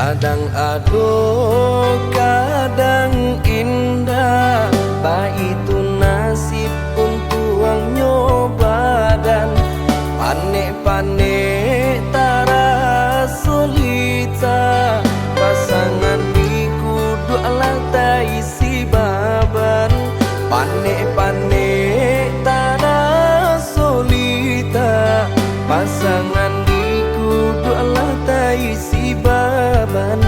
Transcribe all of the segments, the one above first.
Kadang aduh, kadang indah, baik itu nasib untuk ang nyoba dan panik-panik tara solita. Pasangan di kudu alat isi baban, panik-panik tara solita. Pasangan di kudu alat isi baban.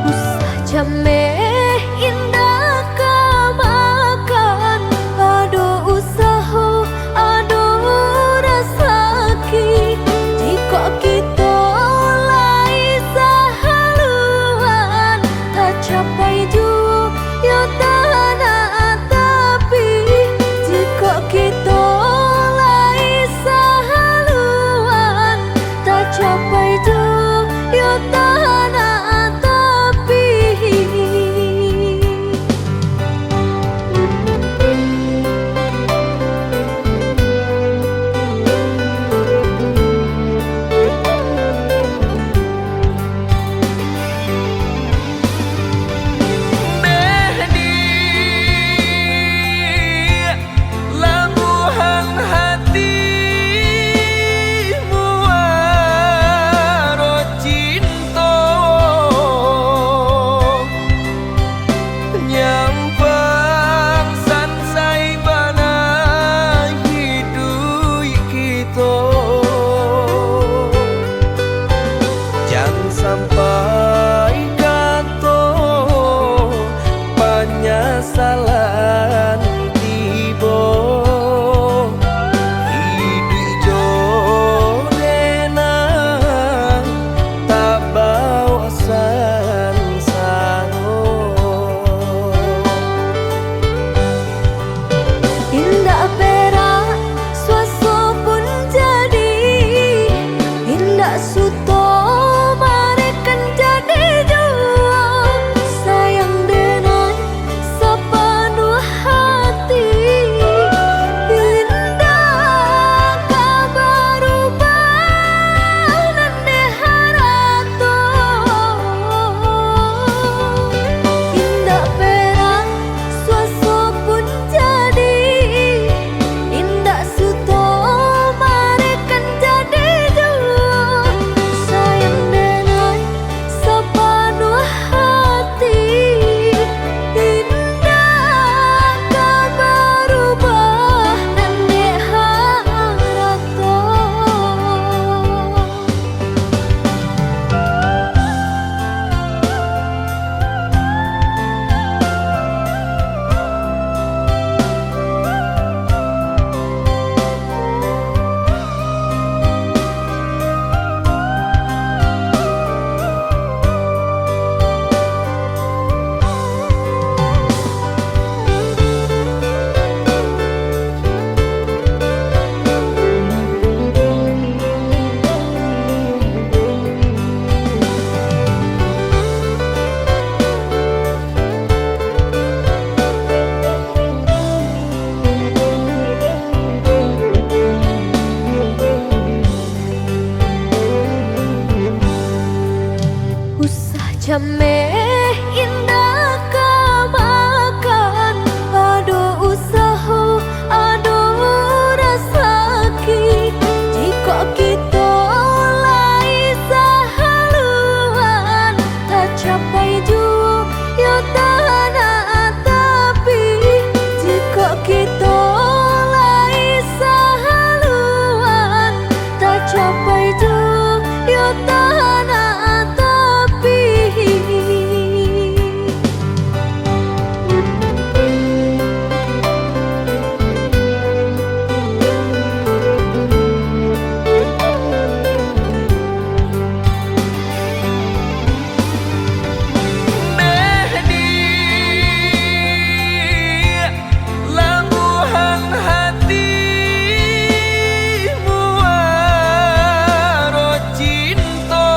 Usah jameh indah kamakan, aduh usaha, aduh rasaki. Jika kita lai sahaluan, tak capai juga tanah tapi. Jika kita lai sahaluan, tak capai juga tanah tapi. Labuhan hatimu waro cinta, nyampang sansai bana hidup kita. Jangan sampai kata penyesalan tiba. Hidup jodena tak bawa sansaro. Indah perak suaso pun jadi, indah suto marekan jadi jua. Sayang dengan sepenuh hati, indah kabar ubah nande harato. Indah perak suaso pun jadi, indah suto marekan jadi jua. Sayang dengan sepenuh hati, indah kabar ubah nande harato. Usah jameh indah kamakan, aduh usaha, aduh rasaki. Jika kita lai sahaluan, tak capai juga tanah tapi. Jika kita lai sahaluan, tak capai juga tanah tapi. Labuhan hatimu waro cinta,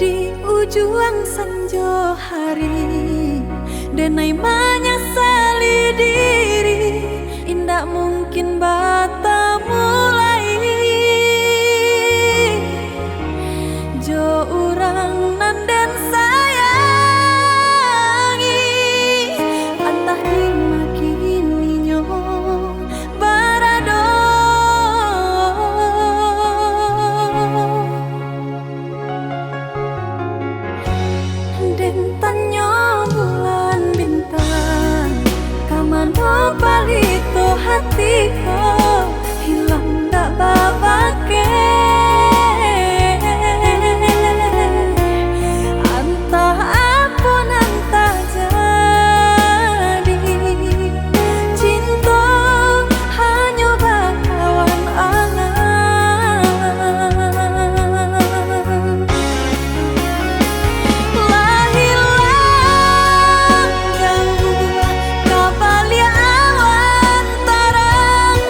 Di ujung senja hari denai menyesali diri, indak mungkin bata mulai jo urang nanden sayangi, antah dimakini nyo barado. Den tanyo bulan bintang, kamano palito hatiko, hilang dak babake. Antah apun antah jadi, cinta hanya bakawan angan. Hilang jauh kabalia awan tarang,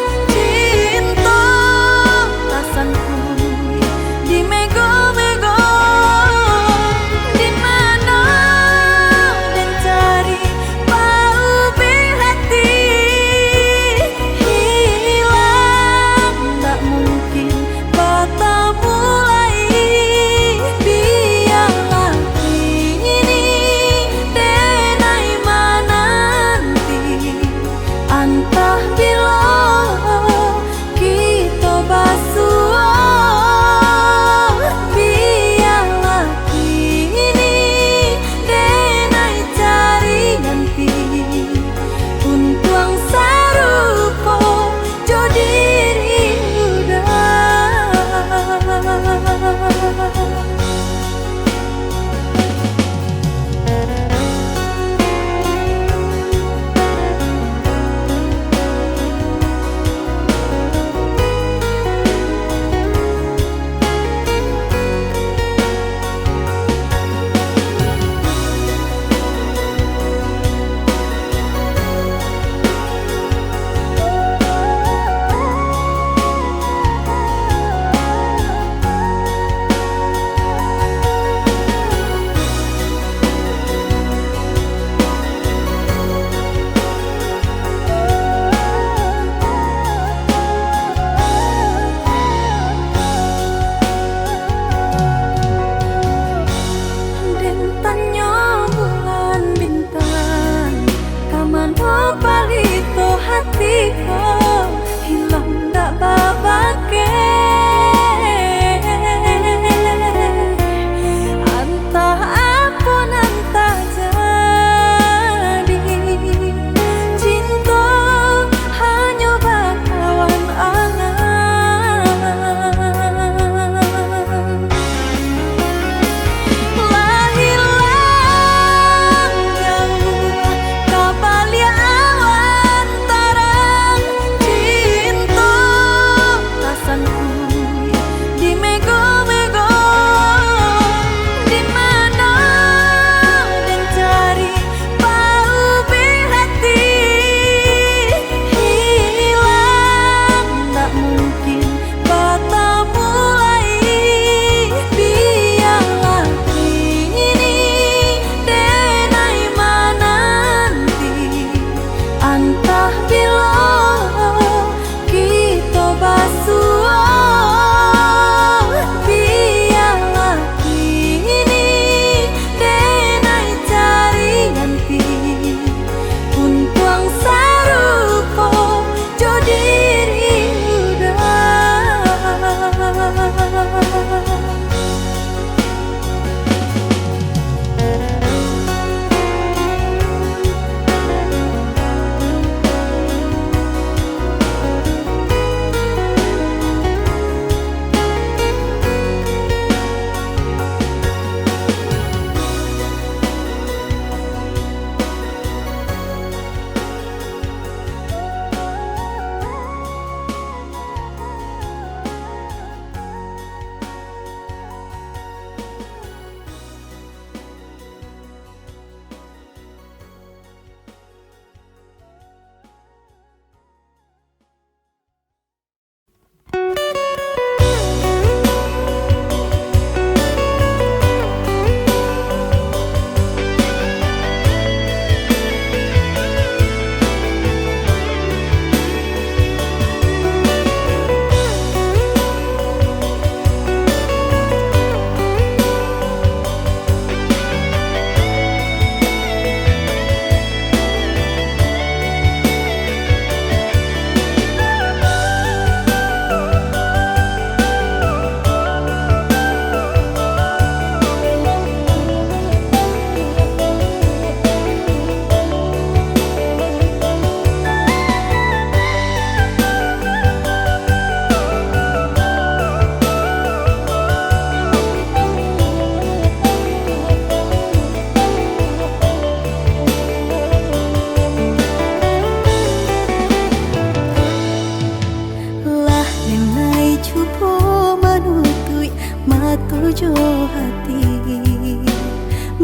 tujuh hati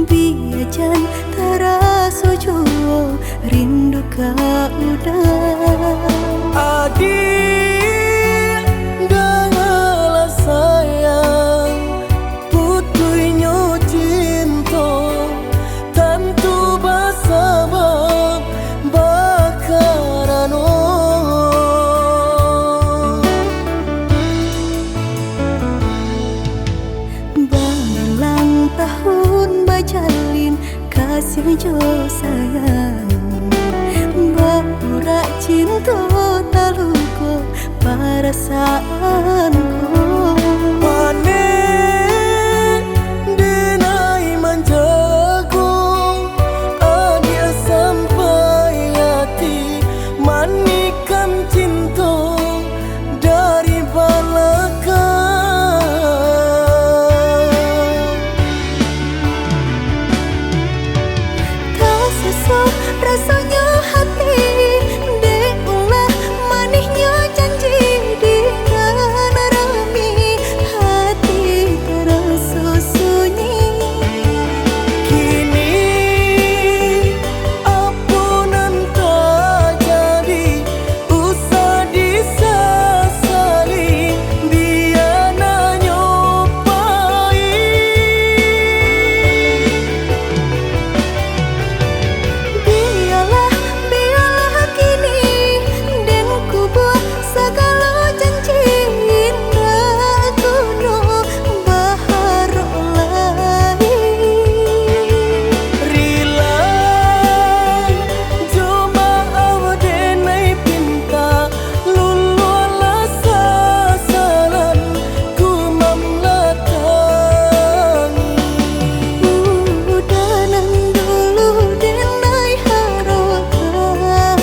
biajan terasa jua rindu kau udah adik dengarlah sayang putuinyo cinta tentu bersama bakarano berulang tahun bajalin kasih jo sayang berurak cinta taluko perasaanku Panen denai manjago adia sampai hati manikan cinta dari belakang tak sesuai rasanya hati deulah manisnya janji di rami hati terasa sunyi kini ampunan tak jadi usah disesali biar nyopai biarlah kini dan ku buat segala janji indah kuno baharu lain Rila Joma awdenai pinta Lulu ala sasaran Ku mamlatangi udanan dulu denai harapan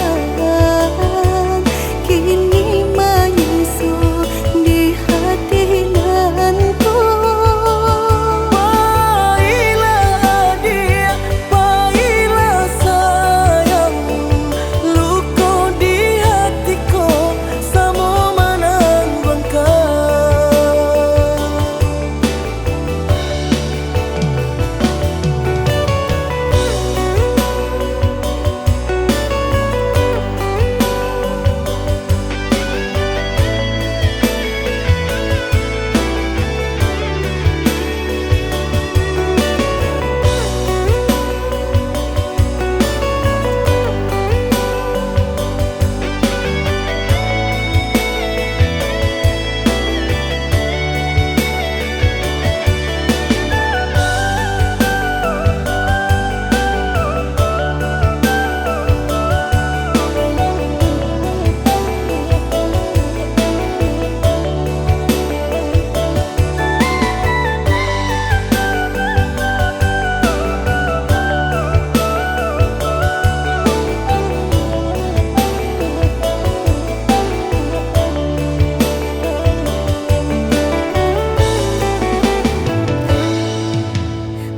kini menyusu di hati nanku Baiklah dia, baiklah sayang Luka di hatiku Sama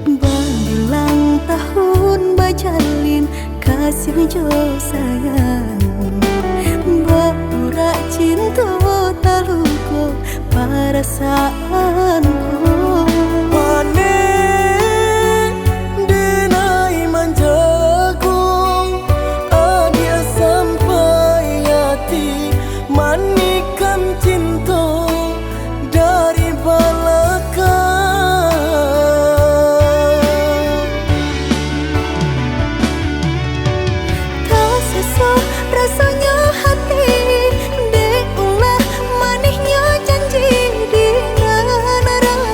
berulang tahun bajalin kasih jo sayang berurak cinta taluko perasaanku Panen denai manjago adia sampai hati manikan cinta dari belakang tak sesuai rasanya hati deulah manisnya janji di rami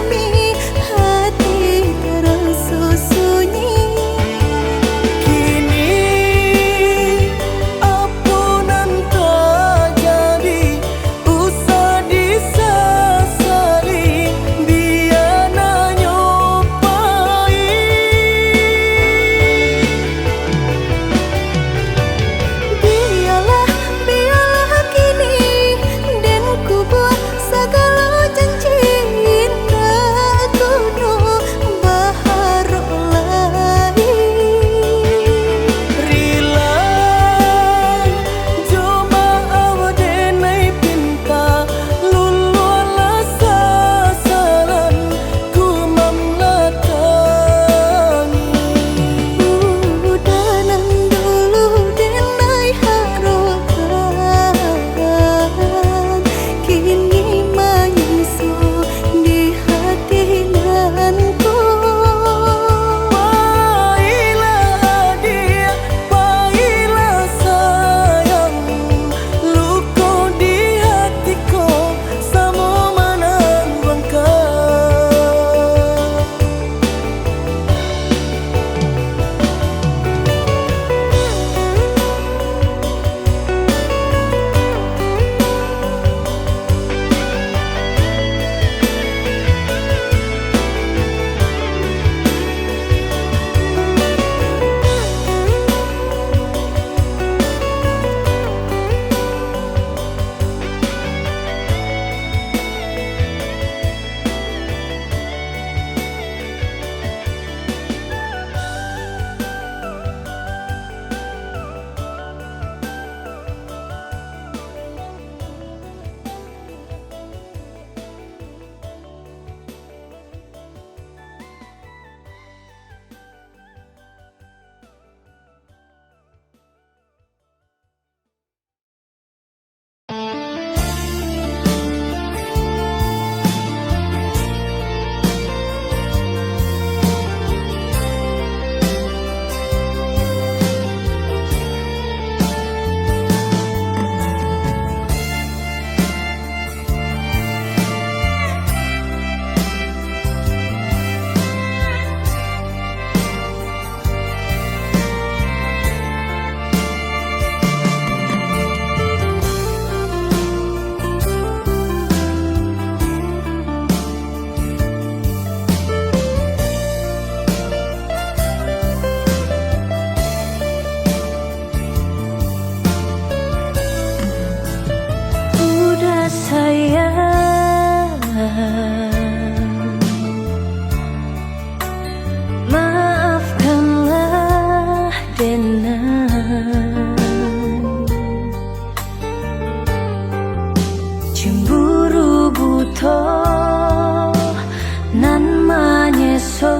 to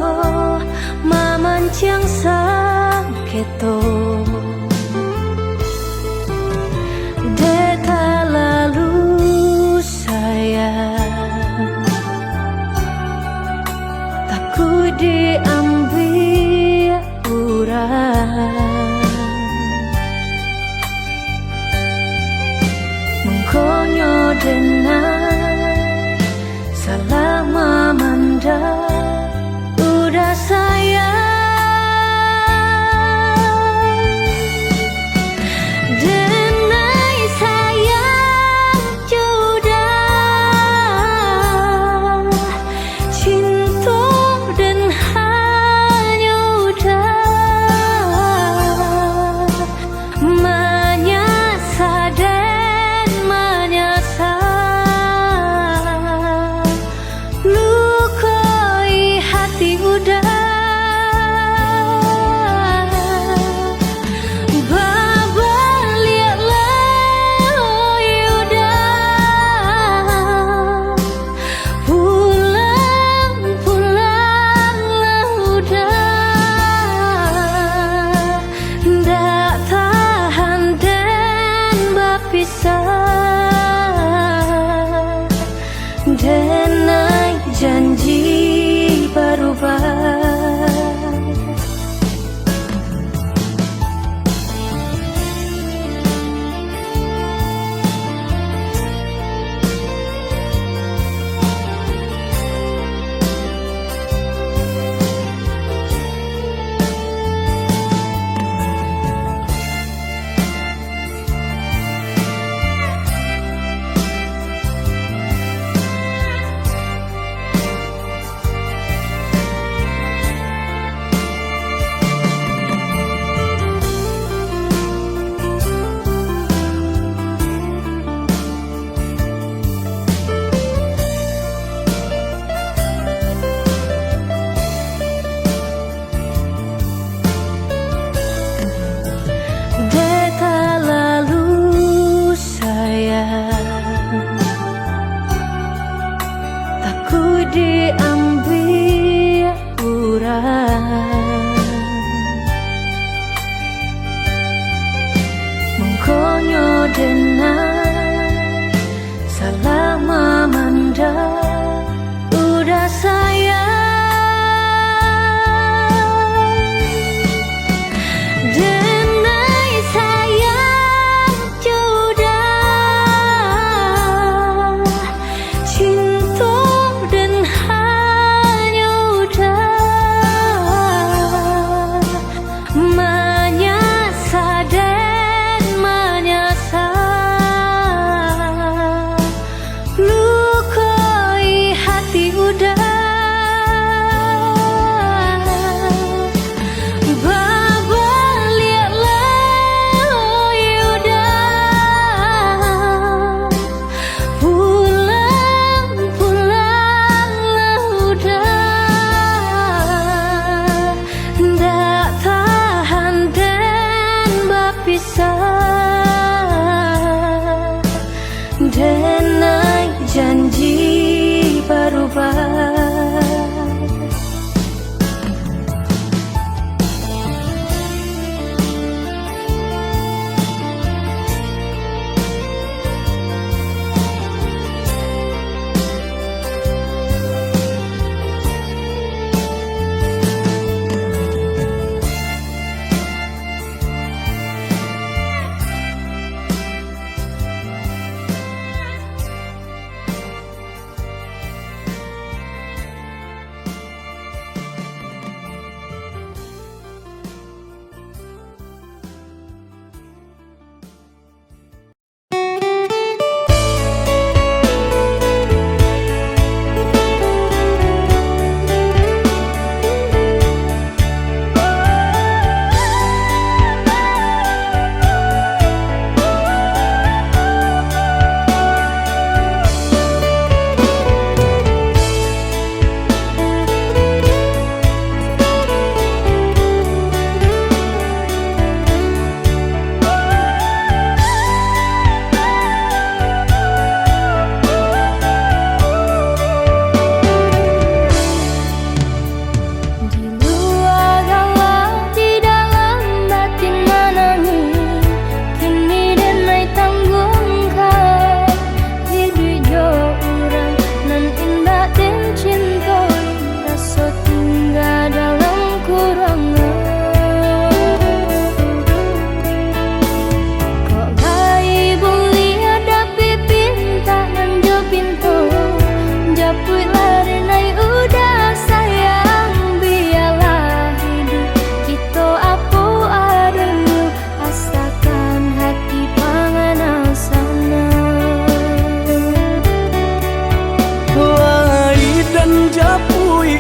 mamancang sang keto deta lalu sayang takut diambil orang mengkonyo denai salah mamanda udah sayang denai sayang jodoh cinta dan hanya udah menyasa dan menyasa lukai hati udah denai janji berubah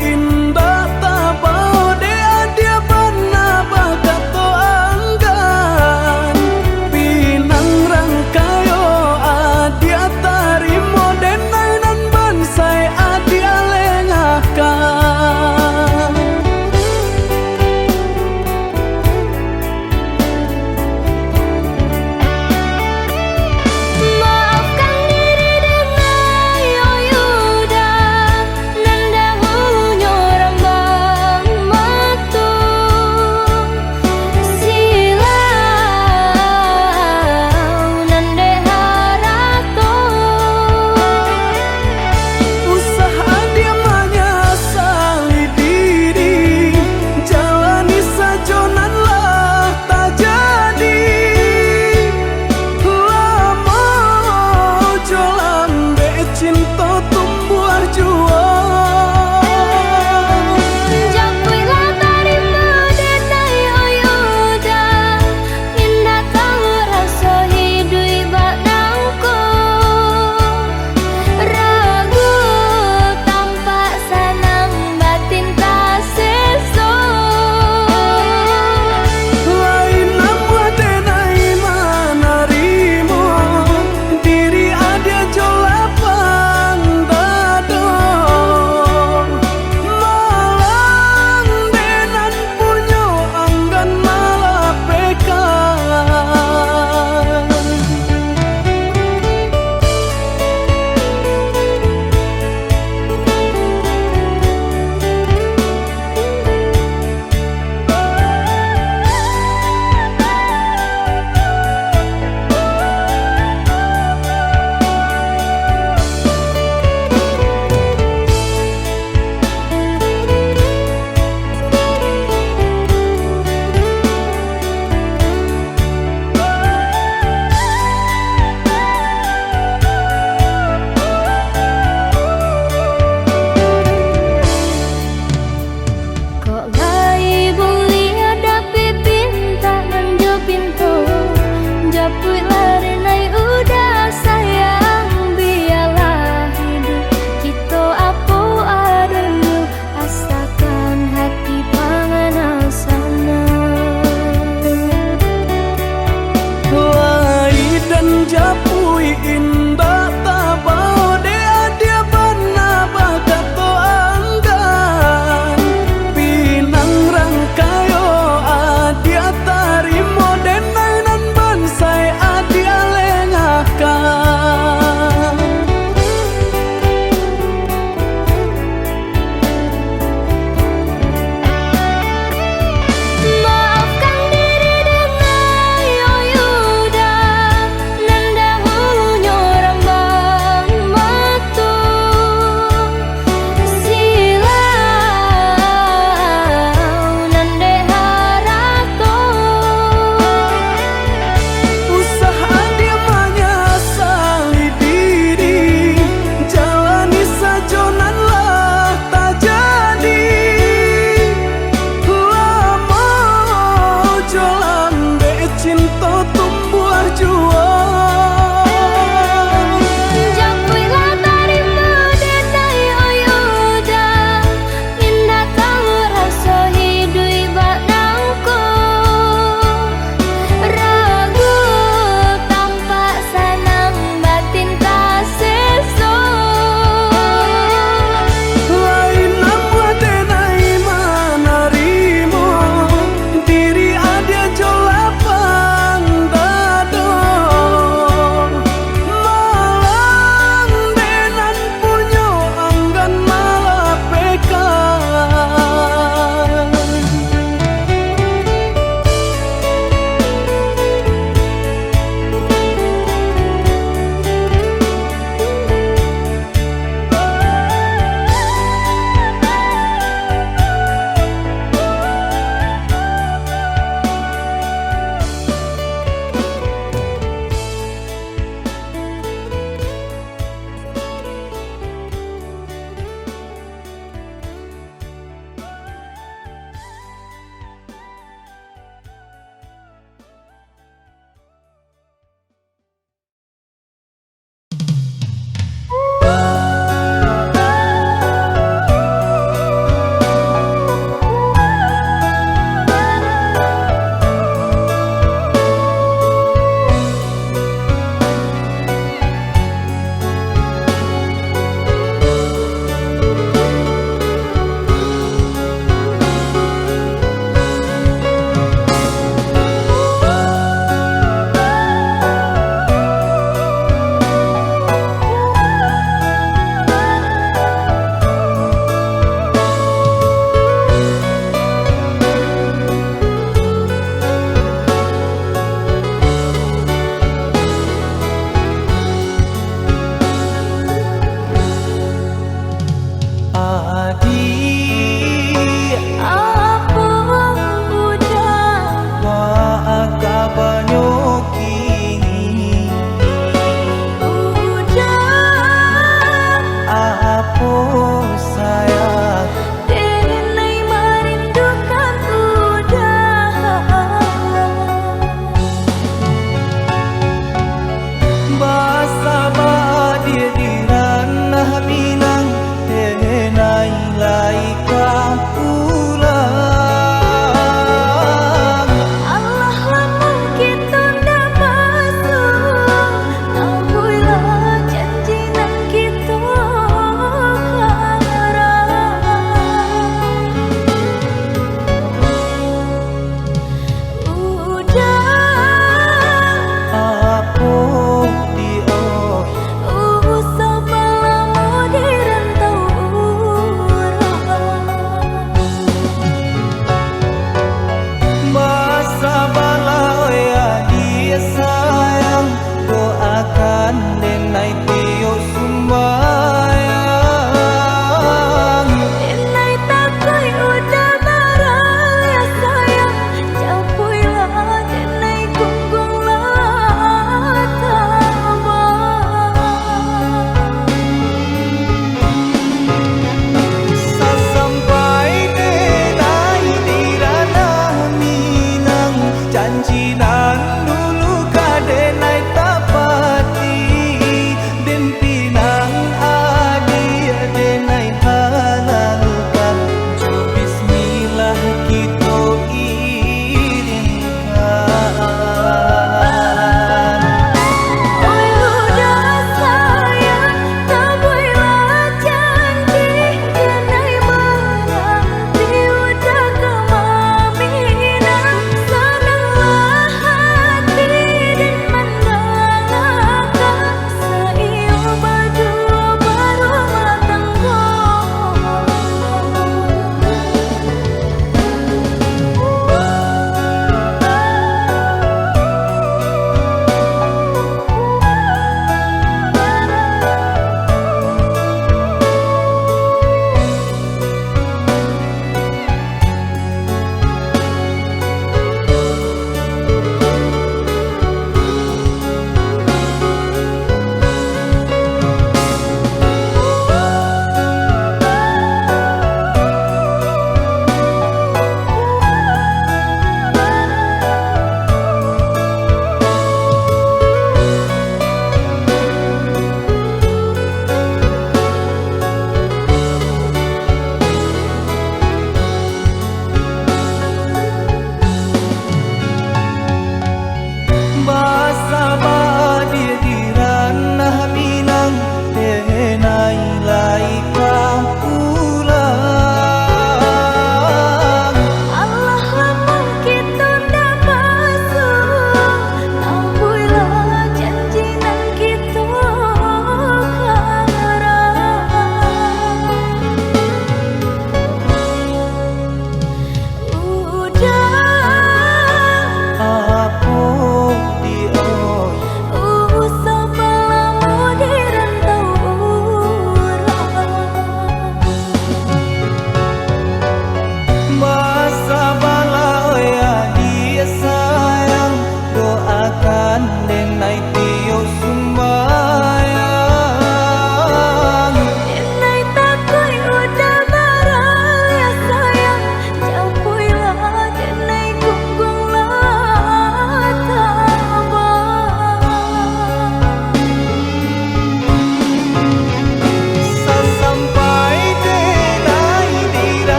indah tabau de adia bana bagato anggan pinang rangkayo adia tarimo denai nan bansai adia lengakan. Maafkan diri dengan Yoyuda nan dahulunya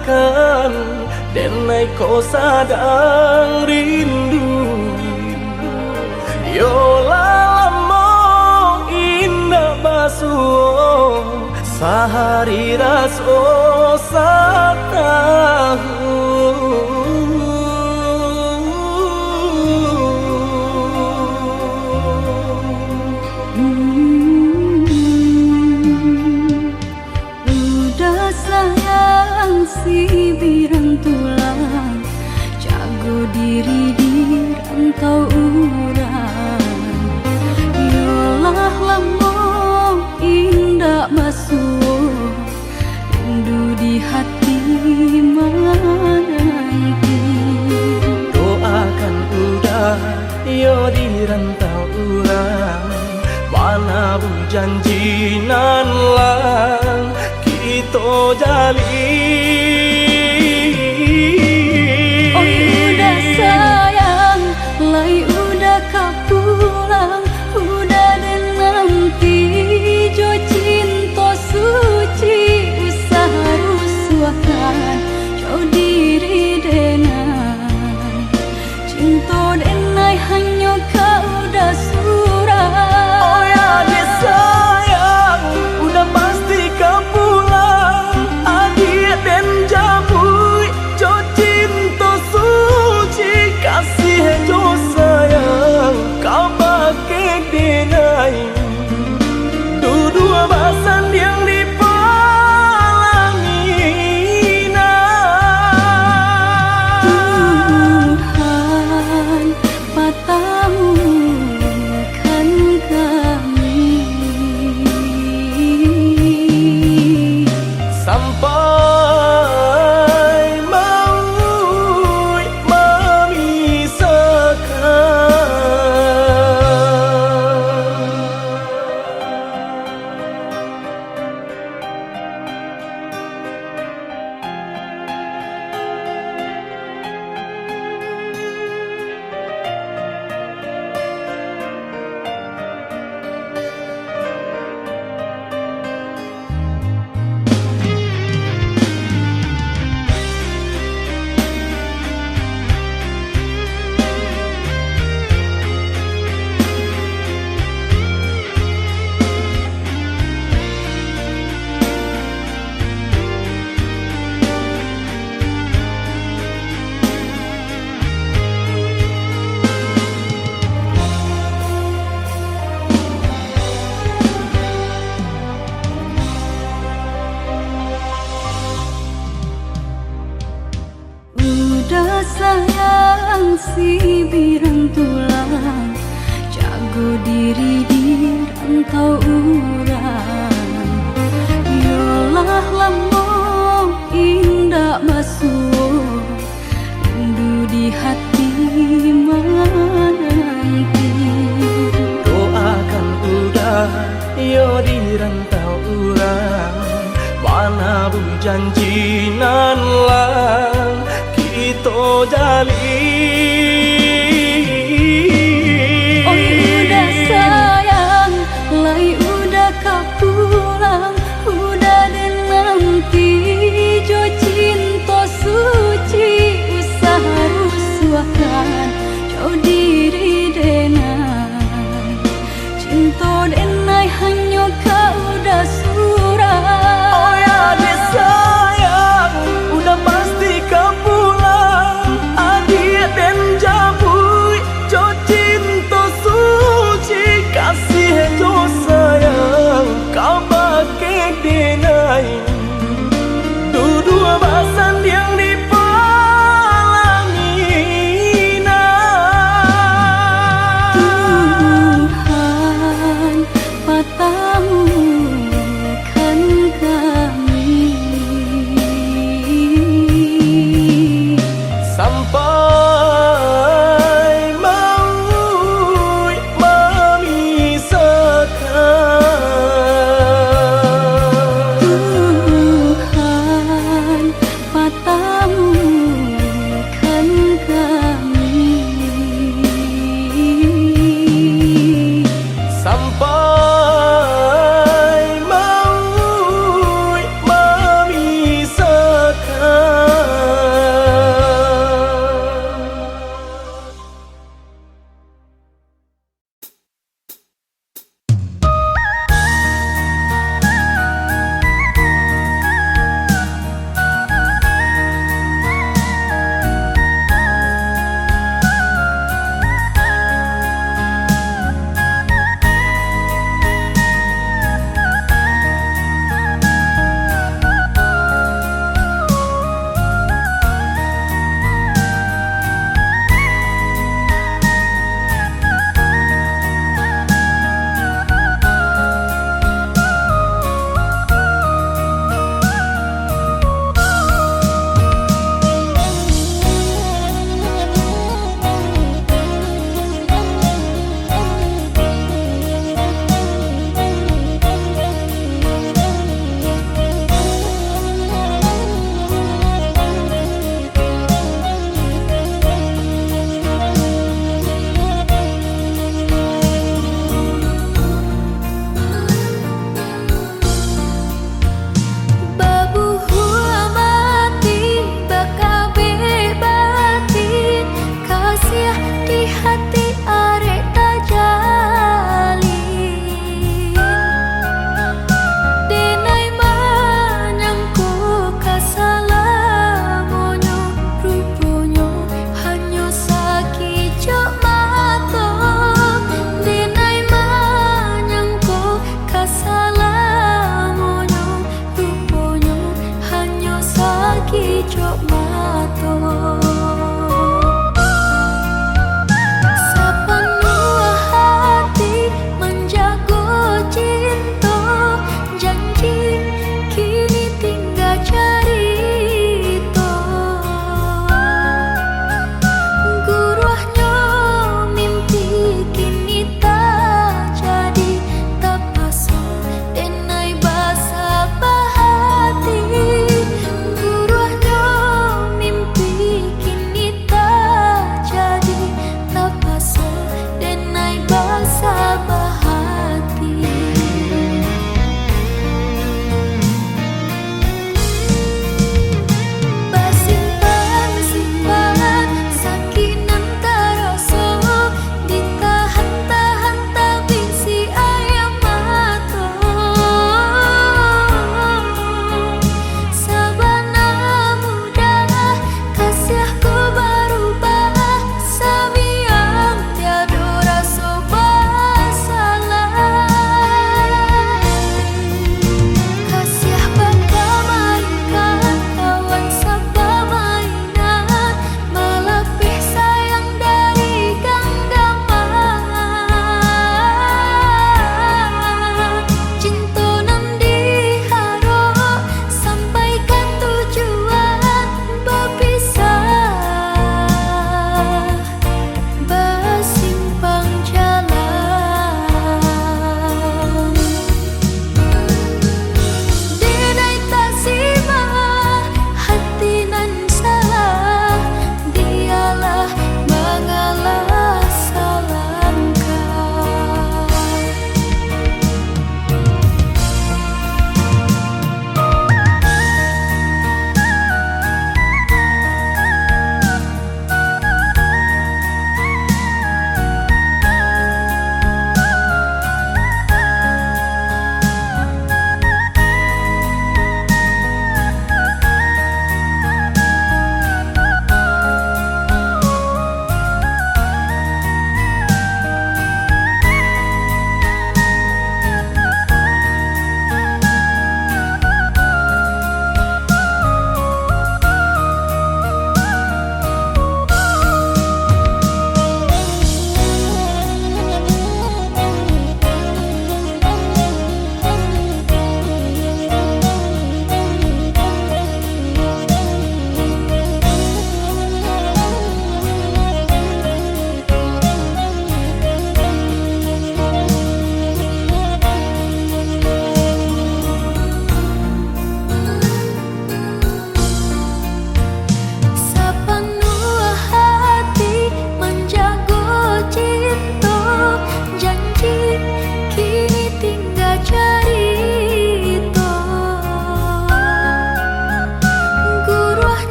akan denai kau sadang rindu. Yola lamo indah basuh sehari raso satahu. Udah sayang si birantulang, jago diri di rantau urang. Yolah lamo indah basuh rindu di hati menanti. Doakan udah yo di rantau urang, mana bu janji nan lang kita jalin. Oh udah sayang, lai udah kau pulang, udah dan nanti jo cinta suci usaha rusuhan jauh diri denai. Cinta denai hanya kau udah surah. Oh ya dia sayang, udah pasti kau pulang. Adik dan jabui, jo cinta suci kasih jo sayang, kau pakai denai. Dua basan yang dipalangina. Tuhan matamu kan kami sampai maut udah sayang si birantulang, jago diri di rantau urang. Yolah lamo indah basuh rindu di hati menanti. doakan udah yo di rantau urang, mana bu janji nan lang kita jalin. Oh udah sayang, lai udah kau pulang, udah dan nanti jo cinta suci usaha rusuhan jauh diri denai. Cinta denai hanya kau udah surah. Oh ya dia sayang, udah pasti kau pulang. Adik dan jabui, jo cinta suci kasih jo sayang, kau pakai denai. Dua basan yang dipalangina. Tuhan matamu kan kami sampai maut memisahkan. Tuhan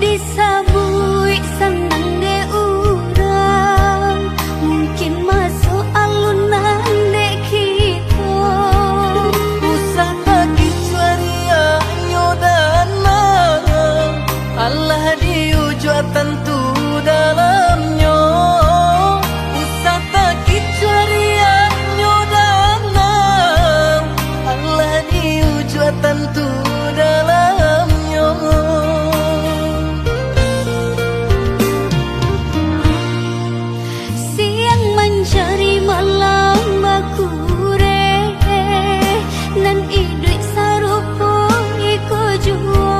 disabui senang de urang, mungkin masuk alunan de kita. Usah lagi ceria nyodana, Allah diujua tentu dalamnya. Usah lagi ceria nyodana, Allah diujua tentu dalamnya. Siang mencari malam bakure, nan iduk sarupo iko juo.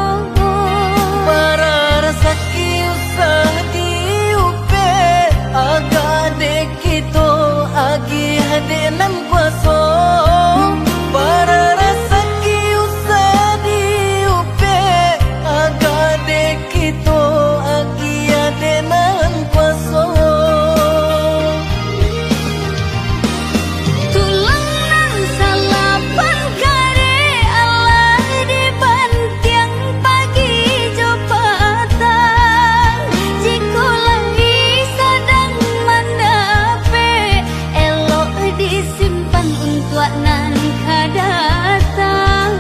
Para resaki usah diupe, agak dek kita agi hadenan kuasa. Para resaki usah diupe, agak dek kita agi hadenan kuasa. Tulang nan salapan kare Allah dibantiang pagi jo patang. Jiko lagi sedang mendape, elok disimpan untuk nan kadatang.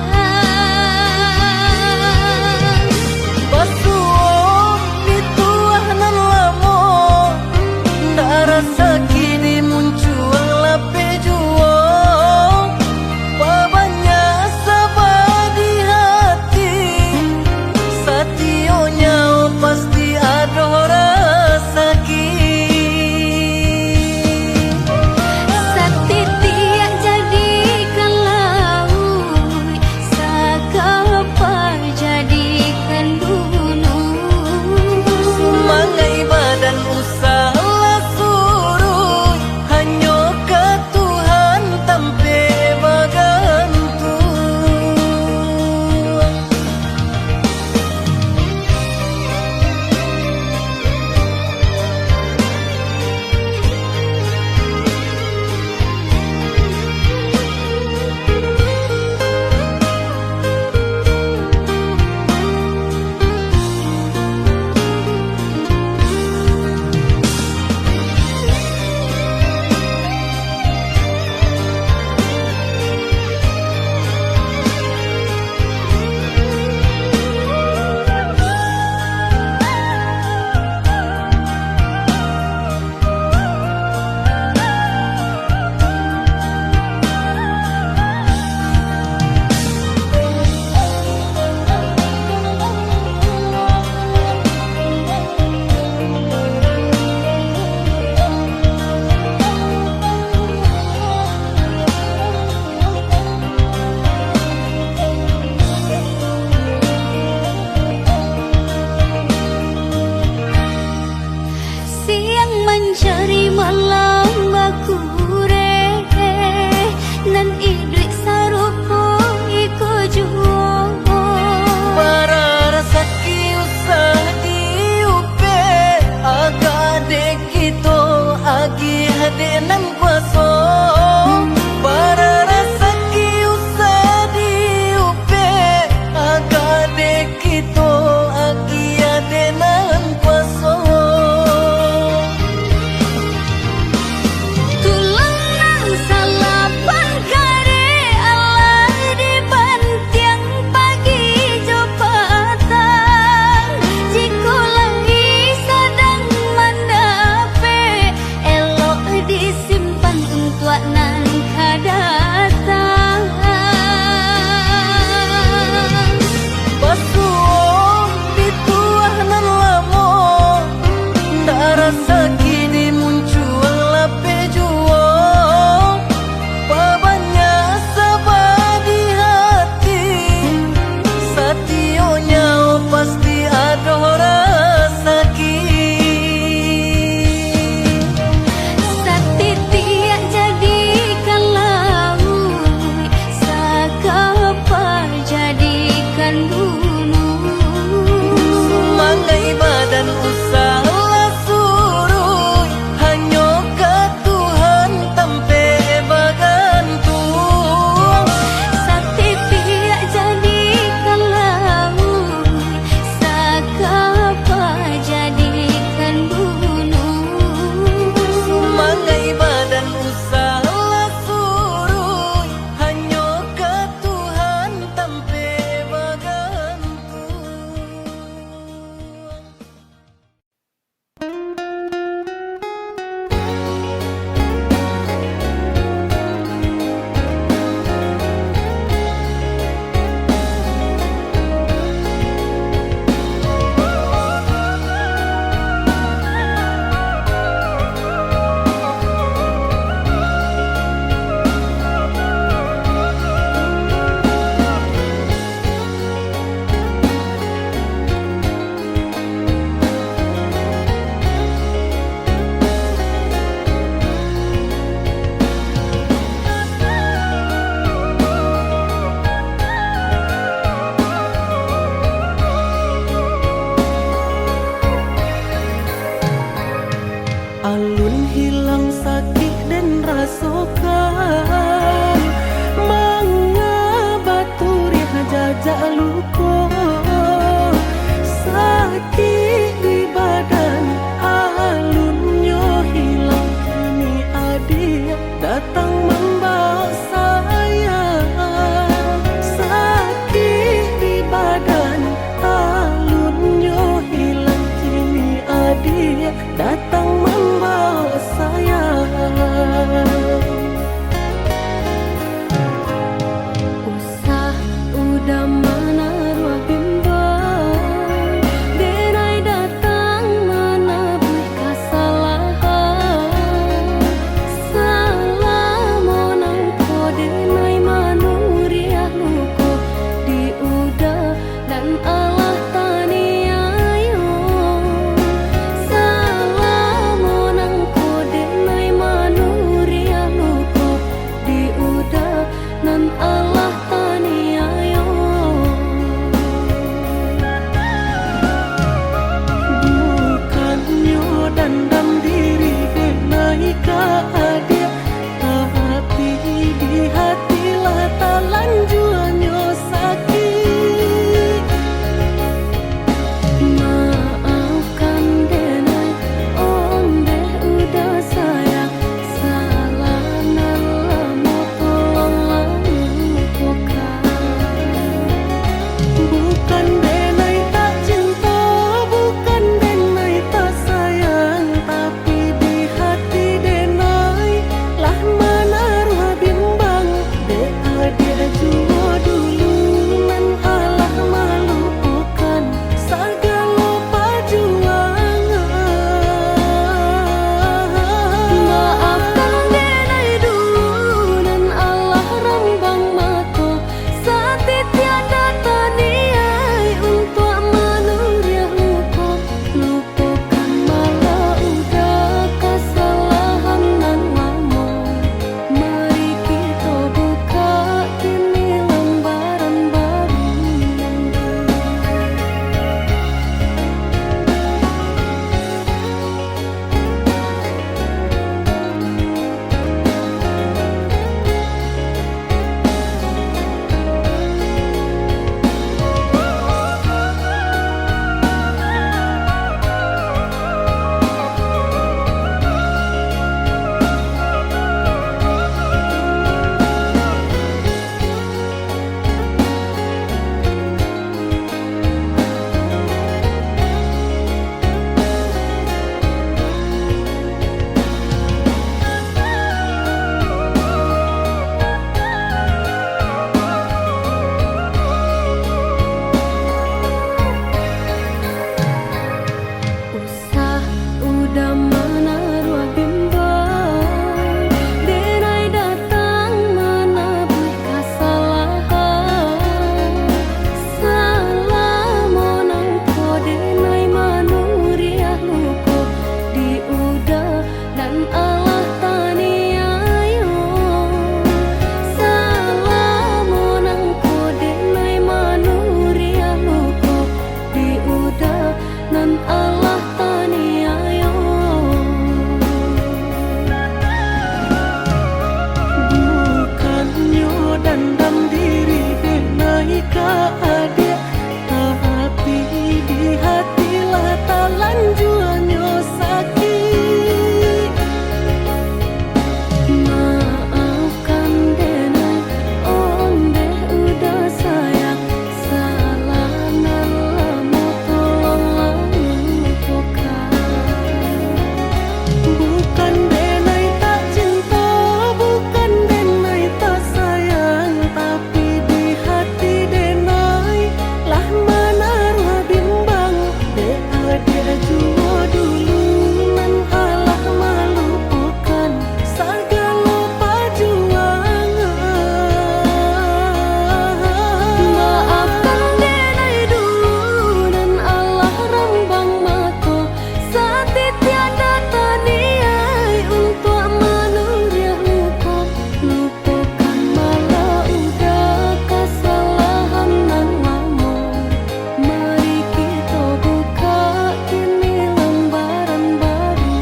Basuh dituah nan lamo, ndak rasa kini muncul lape juo. Babanya sabar di hati, sationya pasti ada rasa Satitiak jadikan laut, sakapa jadikan gunung. Semangai badan usaha suruh, hanya ke Tuhan tampe bagantung. Siang mencari malam bakure, nan iduk sarupo iko juo. Para resaki usah diupe, agak dek kita agi hadenan kuasa. Para resaki usah diupe, agak dek kita agi hadenan kuasa. Tulang nan salapan kare Allah dibantiang pagi jo patang. Jiko lagi sedang mendape, elok disimpan untuk nan kadatang. Basuh dituah nan lamo, ndak rasa kini muncul lape juo. Babanya sabar di hati, sationya pasti ada rasa Satitiak jadikan laut, sakapa jadikan gunung. semangai badan usaha suruh, nan Allah taniayo. Bukannya dandam diri denai ka adik, tapi di hatilah talan juanyo sakit. Maafkan denai, onde udah sayang, salah nan lama tolonglah lupakan. Bukan denai tak cinta, bukan denai tak sayang, tapi di hati denai lah menaruh bimbang. Dek adik jua dulu nan Allah melupakan segala perjuangan. Maafkan denai dulu dan Allah rembang mata, saat tiada taniai untuk menuria luka. Lupakan malah udah kesalahan nan lama. Mari kita buka kini lembaran baru.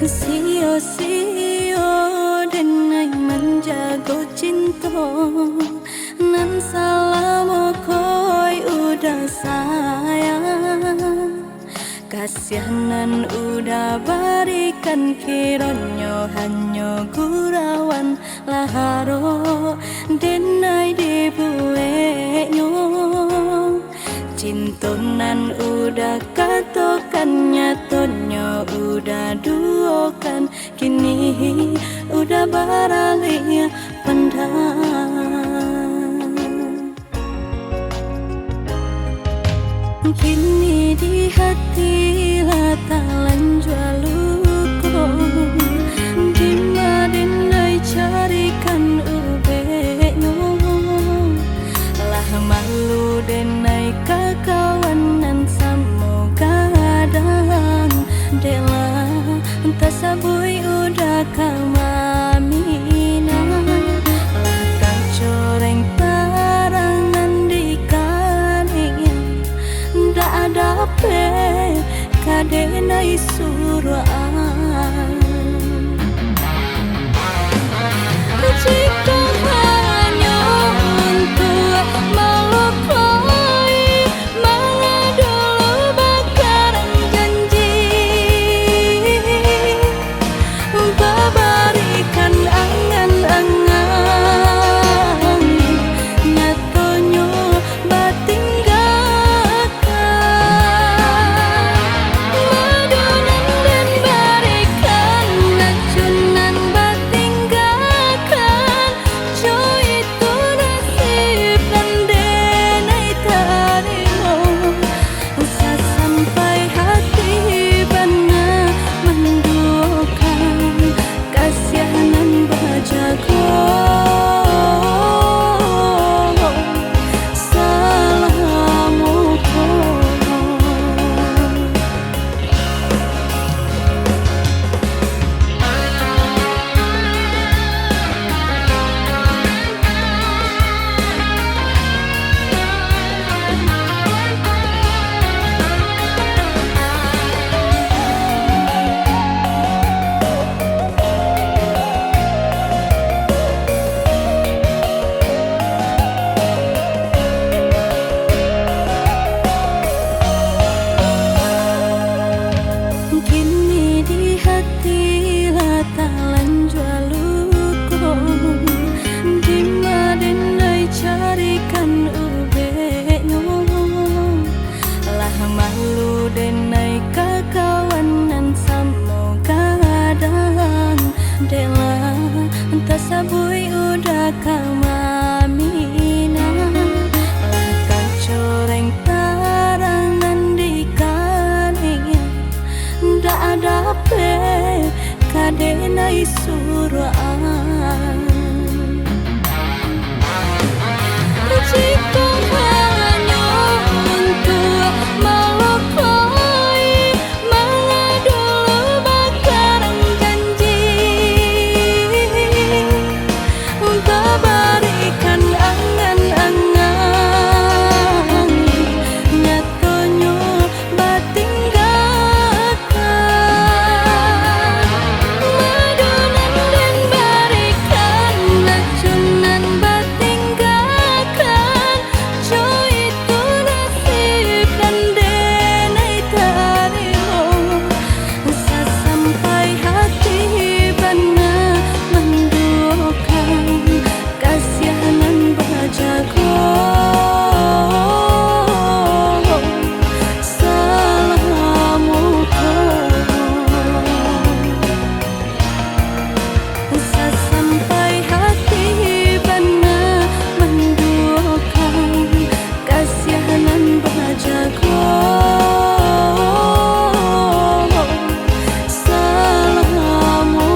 Sio-sio denai menjaga cinta, nan salah koi udah sayang. Kasihanan udah berikan kironyo hanya gurawan laharo denai dibuenyo. Cintonan udah katokan nyatonyo udah duokan, kini udah beralih pandang. Kini di hati lah talan jual luko, dimadinai carikan ubenyo. Lah malu denai kakawanan semoga adang, dela entah sabui udah kamamina. Lah kacoreng tarangan di kanin, ndak ada pe kadenai suruhan. Jika hanya untuk melukai, malah dulu bakaran janji babarikan angan-angan, nyatonya batinggalkan madunan dan barikan. sampai suraan. Jika hanya untuk melukai, mengadu bakaran janji, untuk berikan angan-angan, nyatanya batinggalkan. Madunan dan berikan racunan batinggalkan, jo itu nasib dan denai tarimo. Sampai hati benar menduakan kasihanan berjago. Salahmu sampai hati benar menduakan kasihanan berjago. Salahmu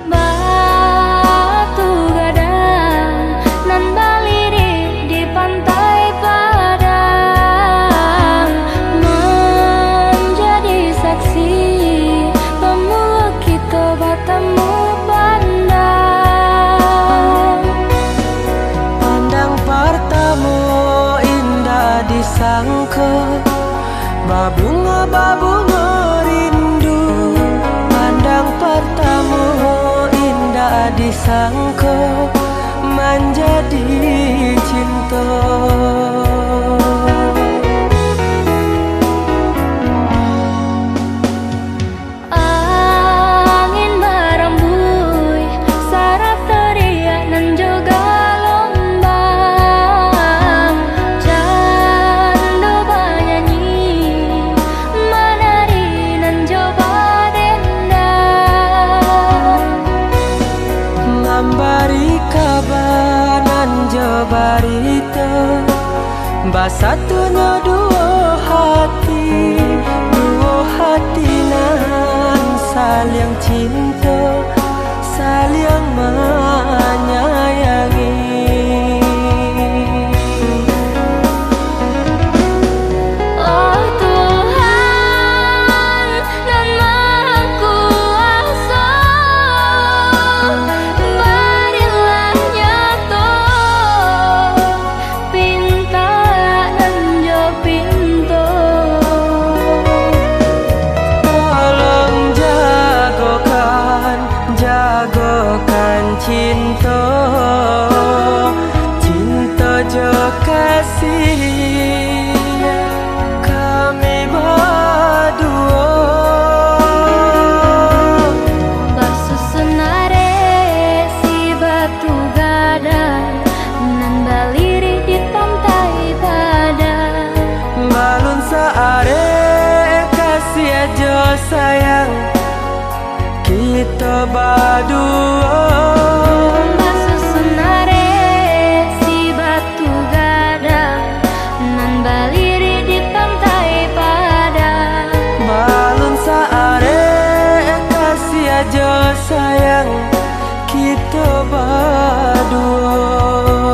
batu gadang nan balirik di pantai Padang, menjadi saksi pemula kita bertemu pandang. Pandang pertama indah disangka, babunga-babunga rindu. Pandang pertama indah disangka, menjadi cinta. Angin berembui, saraf teriak nan juga lombang. Candu bernyanyi, menari nan coba dendang. Ngambari kabanan jabarita, basatunya dua hati nan saling cinta, saling menyayangi. Oh Tuhan nan Maha Kuasa, berilah nyata pinta nan jo pintu. Tolong jagokan cinta, cinta jo kasih kami berdua. Basusunare si batu gadang nan balirik di pantai Padang. Balun saare kasih aja sayang, kita berdua. Basusunare si batu gadang nan balirik di pantai Padang. Balun saare kasih aja sayang, kita berdua.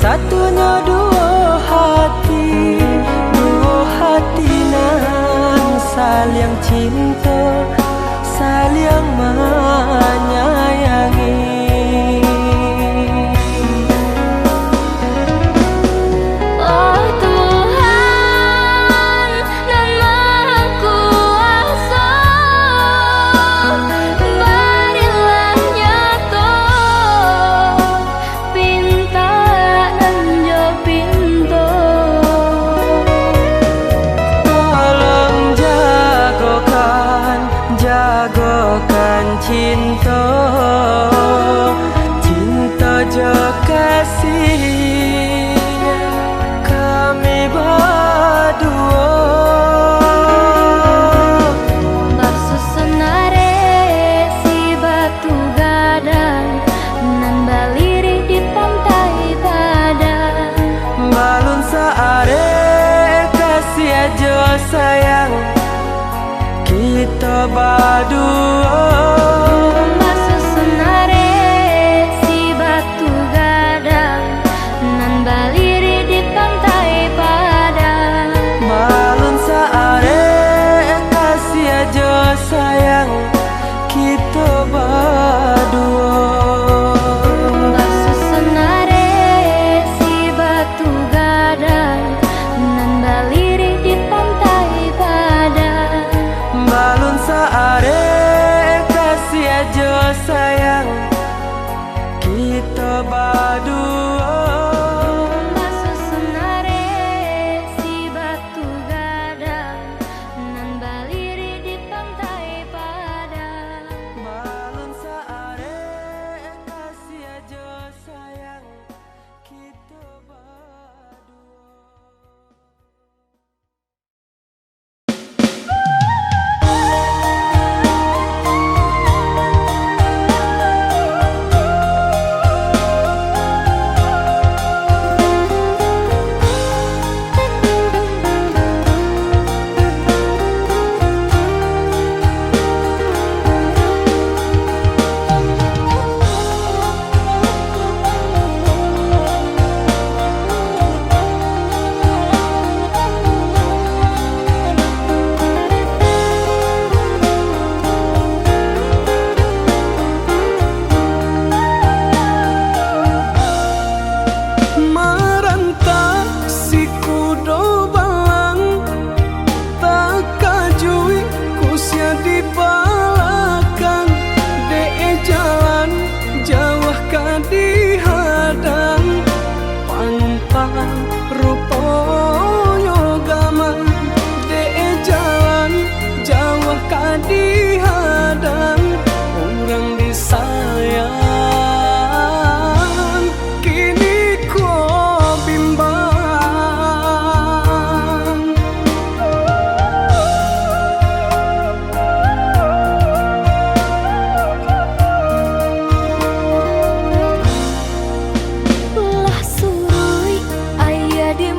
satunya dua hati nan saling cinta, saling menyayangi. Oh Tuhan nan Maha Kuasa, berilah nyata pinta nan jo pinto. Tolong jagokan cinta, cinta jo kasih kami berdua. Barsusunare si batu gadang nan baliri di pantai padang. Balun saare kasih aja sayang kita berdua. Barsusunare si batu gadang nan baliri di pantai padang. Balun saare kasih aja sayang kita berdua. Barsusunare si batu gadang nan baliri di pantai padang. Balun saare kasih aja sayang kita berdua. Barsusunare si batu gadang nan baliri di pantai padang. Balun saare kasih aja sayang kita berdua. Maranta si kudo balang, tak kajui kusia di belakang. De jalan jauh kadihadang, pantang rupoyo gaman. De jalan jauh kadihadang, orang disayang kini ko bimbang. Lah surui aya di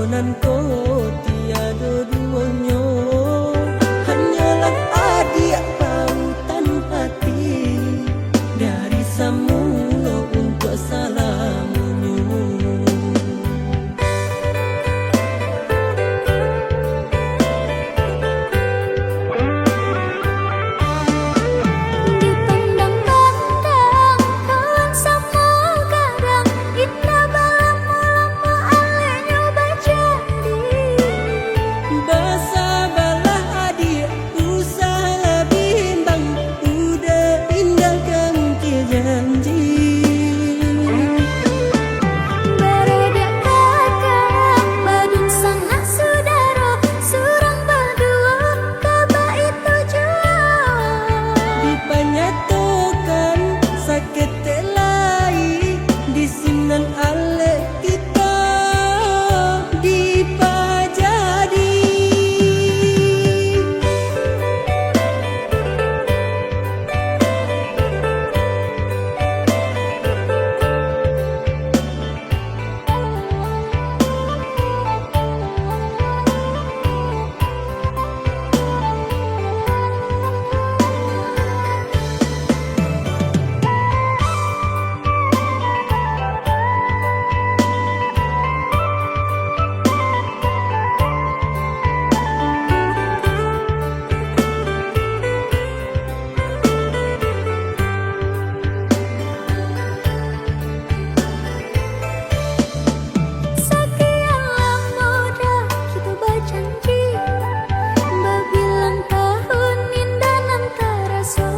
Cintonan ko tiada duanya, hanyalah adik pautan hati dari semula untuk salamunyu. Dipandang-pandang kawan sama kadang indah balamu-lamu alenya bajadi. Bersabarlah adik, usah lebih bang, udah indah kemungkin janji. Beredak kakak badung sangat saudara, surang berdua kaba itu jua. Dipanyatakan sakit telai di sinan ale kita dipajadi. Sekian lama dah kita berjanji, berbilang tahun indah nan terasa.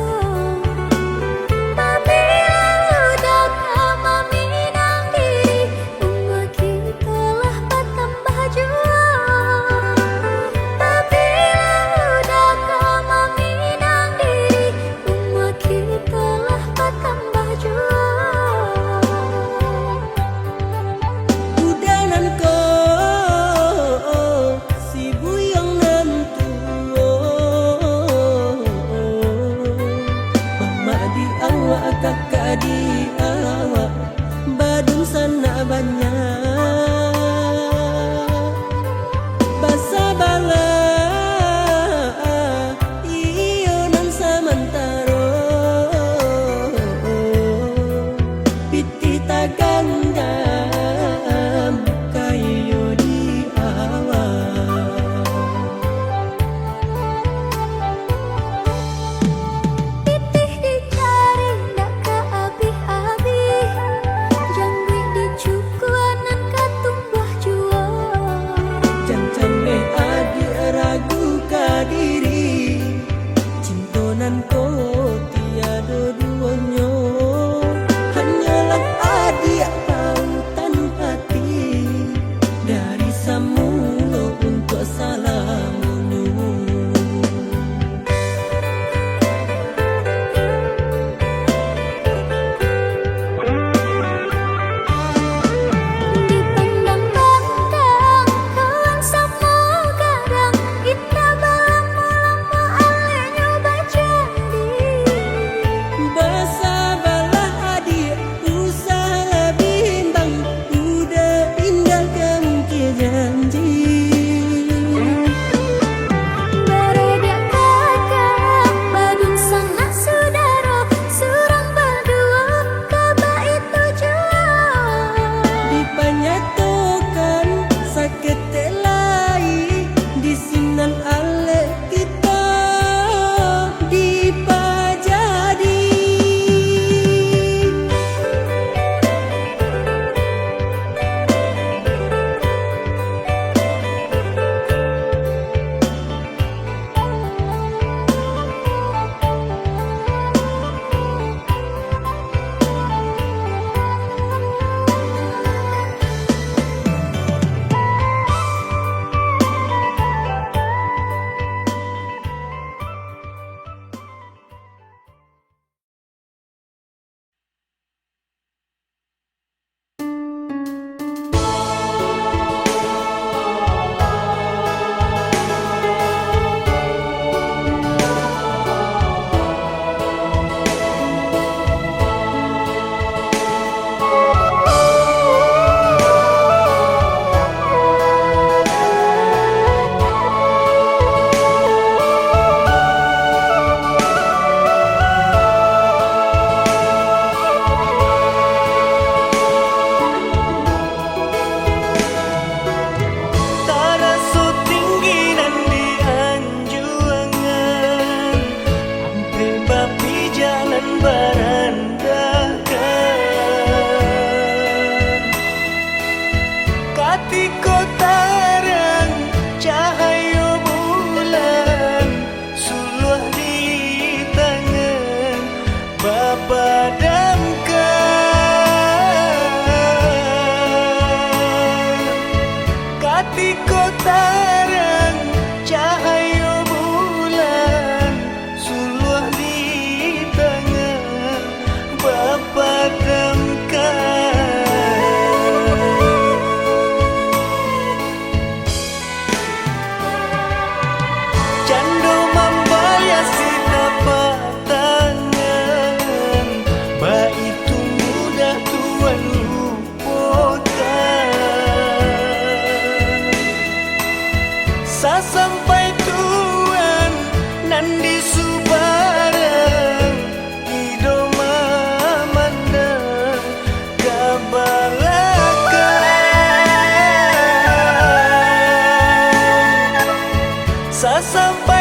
Apabila udah kama minang diri, umur kita lah bertambah jua. Apabila udah kama minang diri, umur kita lah bertambah jua. Udanan ko si buyong nantu, mama di awak kakak di awak, badung sana banyak. Bersabarlah iyo nan samantaro, piti tagandam kayo di awak. Pitih dicari ndak ke abih-abih, jangkrik dicukuanan katumbuh jua. Jangan adik ragu kadiri, cintonan ko tiada duanya, hanyalah adik pautan hati dari semula untuk salamunyu. Dipandang-pandang kawan sama kadang indah balamu-lamu alenya bajadi. Bersabarlah adik, usah lebih bang, udah indah kemungkin Di kotaran cahaya bulan suluh di tengah Bapa damkan Cando membayasi tapak tangan Baitu mudah tuan lupakan Sampai tuan nan di subarang Ido mamanda kabalakan Sampai